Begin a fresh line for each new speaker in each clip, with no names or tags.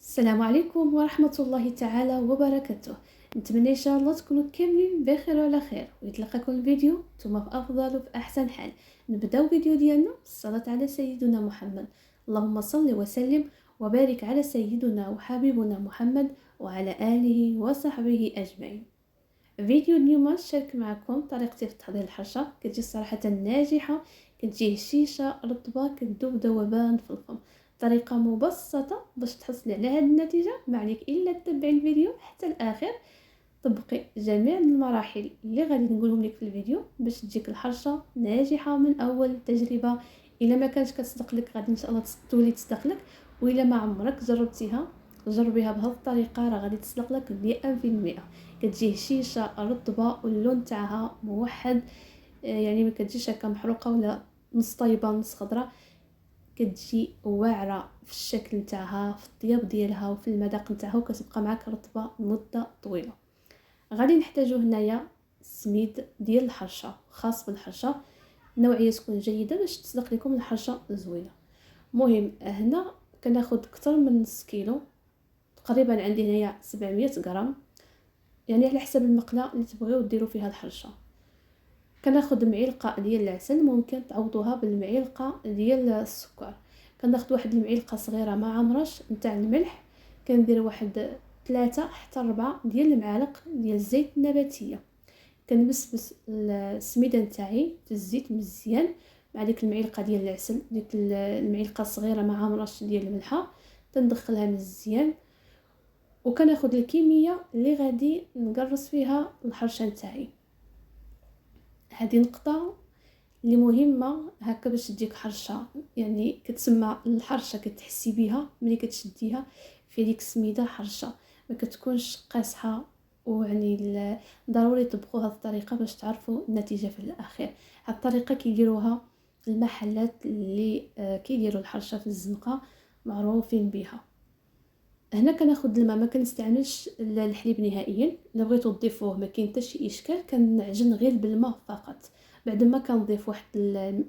السلام عليكم ورحمة الله تعالى وبركاته. نتمنى إن شاء الله تكونوا كاملين بخير وعلى خير ويتلقاكم الفيديو نتوما في أفضل وفي أحسن حال. نبداو فيديو ديالنا بالصلاة على سيدنا محمد. اللهم صل وسلم وبارك على سيدنا وحبيبنا محمد وعلى آله وصحبه أجمعين. فيديو اليوم نشارك معكم طريقتي في تحضير الحرشة. كتجي صراحة ناجحة، كتجي هشيشة رطبة كتذوب ذوبان في الفم. طريقة مبسطة باش تحصلي على هذه النتيجة، ما عليك الا تتبعي الفيديو حتى الاخر. طبقي جميع المراحل اللي غادي نقولهم لك في الفيديو باش تجيك الحرشة ناجحة من اول تجربة. الا ما كانش كتصدق لك غادي ان شاء الله تولي تصدق لك، والا ما عمرك جربتيها جربيها بهذه الطريقة راه غادي تصدق لك 100%. كتجي هشيشه رطبه واللون تاعها موحد، يعني ما كتجيش هكا محروقه ولا نص طيبه نص خضراء. كتجي واعره في الشكل تاعها، في الطياب ديالها وفي المذاق نتاعها، وكتبقى معك رطبه مده طويله. غادي نحتاجو هنايا سميد ديال الحرشه خاص بالحرشه، نوعيه تكون جيده باش تصدق لكم الحرشه زوينه. مهم هنا كناخذ اكثر من نص كيلو، تقريبا عندي هنايا 700 غرام، يعني على حسب المقله اللي تبغيو ديروا فيها الحرشه. كناخذ معلقه ديال العسل، ممكن تعوضوها بالمعلقه ديال السكر. كناخذ واحد المعلقه صغيره ما عمرش نتاع الملح. كندير واحد 3 حتى 4 ديال المعالق ديال الزيت النباتيه. كنبسبس السميده نتاعي في الزيت مزيان مع ديك المعلقه ديال العسل، ديك المعلقه الصغيره ما عمرش ديال الملحه. تندخلها مزيان، وكناخذ الكميه اللي غادي نقرص فيها الحرشه نتاعي. هذه نقطه اللي مهمه هكا باش تجيك حرشه، يعني كتسمى الحرشه كتحسي بها ملي كتشديها في ديك السميده حرشه، ما كتكونش قاصحه. ويعني ضروري تطبقوا هذه الطريقه باش تعرفوا النتيجه في الاخير. هذه الطريقه كيديروها المحلات اللي كيديروا الحرشه في الزنقه، معروفين بها. هنا كناخذ الماء، ما كنستعملش الحليب نهائيا. الا بغيتو تضيفوه ما كاين حتى شي اشكال، كنعجن غير بالماء فقط. بعد ما كنضيف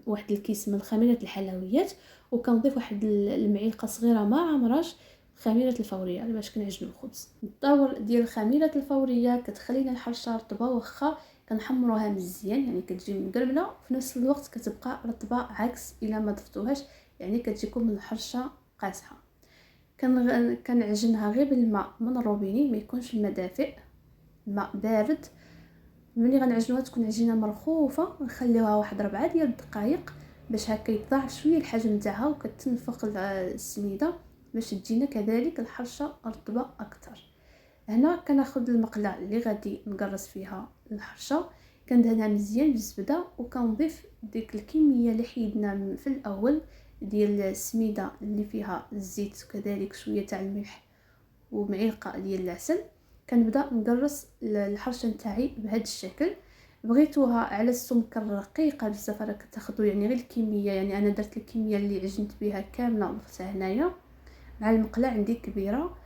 واحد الكيس من خميره الحلويات، وكنضيف واحد المعلقه صغيره ما عمراش خميره الفوريه باش كنعجنوا الخبز. الدور ديال الخميره الفوريه كتخلينا الحرشه رطبه، واخا كنحمروها مزيان يعني كتجي مقرمله، في نفس الوقت كتبقى رطبه، عكس الا ما ضفتوهاش يعني كتجيكم الحرشه قاصحه. كنعجنها غير بالماء من الروبيني، ما يكونش الماء دافئ، الماء بارد. ملي غنعجنوها تكون عجينه مرخوفه، نخليوها واحد 4 ديال الدقائق باش هكا يتضاعف شويه الحجم تاعها وكتنفق السميده باش تجينا كذلك الحرشه رطبه اكثر. هنا كناخذ المقله اللي غادي نقرص فيها الحرشه، كندهنها مزيان بالزبده، وكنضيف ديك الكميه اللي حيدنا في الاول ديال السميده اللي فيها الزيت وكذلك شويه تاع الملح ومعلقه ديال العسل. كنبدا نقرص الحرشه نتاعي بهذا الشكل. بغيتوها على السمك رقيقه بزاف راه كتاخذوا يعني غير الكميه، يعني انا درت الكميه اللي عجنت بها كامله ضفتها هنايا مع المقله عندي كبيره.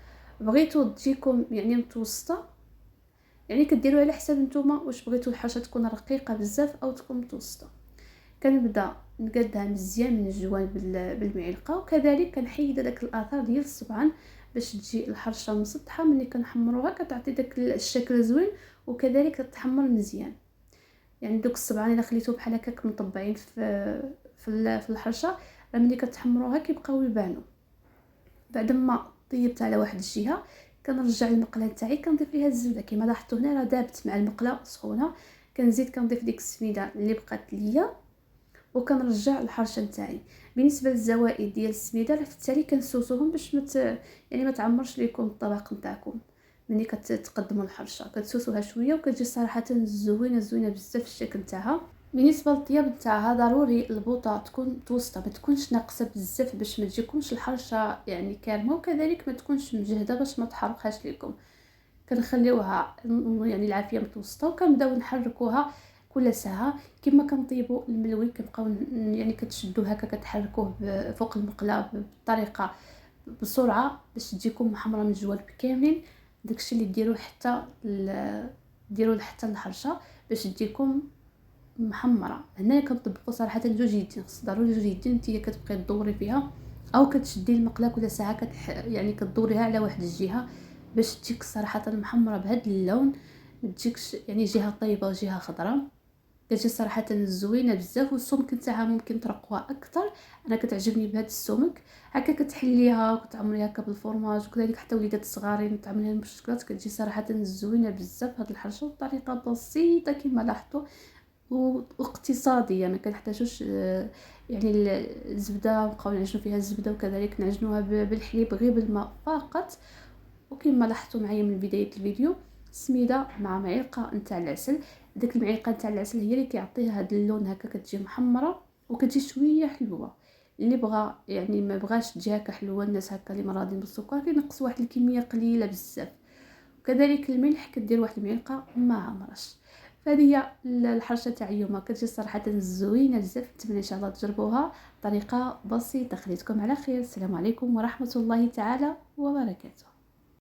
بغيتو تجيكم يعني متوسطه، يعني كديروا على حسب نتوما واش بغيتوا الحرشه تكون رقيقه بزاف او تكون متوسطه. كنبدا نقادها مزيان من الجوان بالمعلقه، وكذلك كنحيد داك الاثار ديال الصبعان باش تجي الحرشه مسطحه. ملي كنحمروها كتعطي داك الشكل زوين، وكذلك تتحمر مزيان. يعني دوك الصبعان الا خليتو بحال هكاك مطبعين في الحرشه، ملي كتحمروها كيبقاو يبانوا. بعد ما طيبت على واحد الجهه كنرجع المقله تاعي، كنضيف ليها الزبده كما لاحظتوا هنا راه دابت مع المقله سخونه. كنزيد كنضيف ديك السميده اللي بقات ليا، وكنرجع الحرشه نتاعي. بالنسبه للزوائد ديال السميده راه في التالي كنسوسوهم باش يعني ما تعمرش لكم الطبق نتاعكم. ملي كتقدموا الحرشه كتسوسوها شويه، وكتجي صراحه زوينه زوينه بزاف الشكل تاعها. بالنسبه للطياب نتاعها ضروري البوطه تكون متوسطه، ما تكونش ناقصه بزاف باش ما تجيكمش الحرشه يعني كارمه، وكذلك ما تكونش مجهده باش ما تحرقهاش لكم. كنخليوها يعني العافيه متوسطه، وكنبداو نحركوها كل ساعه كما كنطيبوا الملوي. كنبقاو يعني كتشدوه هكا كتحركوه فوق المقله بطريقه بسرعه باش تجيكم محمره من الجوانب كاملين. داكشي اللي ديروه حتى الحرشه باش تجيكم محمره. هنا كنطبقوا صراحه جوج يدين، خص ضروري جوج يدين. نتيا كتبقاي تدوري فيها او كتشدي المقله كل ساعه يعني كدوريها على واحد الجهه باش تجيك صراحه محمره بهذا اللون، ما تجيكش يعني جهه طيبه وجهه خضراء. كتجي صراحه زوينه بزاف، والسمك نتاعها ممكن ترقوها اكثر. انا كتعجبني بهذا السمك. هكا كتحليها وكتعمريها هكا بالفرماج، وكذلك حتى وليدات الصغارين تعمليها بالشكلاط، كتجي صراحه زوينه بزاف هاد الحرشه، وطريقه بسيطه كما لاحظتوا واقتصاديه. ما كنحتاجوش يعني الزبده نبقاو نعجنوا فيها الزبده، وكذلك نعجنوها بالحليب غير بالماء فقط. وكما لاحظتوا معايا من بدايه الفيديو، سميده مع معلقه نتاع العسل. ديك المعلقه نتاع العسل هي اللي كيعطيها هذا اللون، هكا كتجي محمره وكتجي شويه حلوه. اللي بغى يعني ما بغاش تجي هكا حلوه، الناس هكا اللي مرادين بالسكر كينقص واحد الكميه قليله بزاف. وكذلك الملح كدير واحد المعلقه مع مرش. فهذه هي الحرشه تاع اليوم، كتجي صراحه زوينه بزاف. نتمنى ان شاء الله تجربوها، طريقه بسيطه. خليتكم على خير، السلام عليكم ورحمه الله تعالى وبركاته.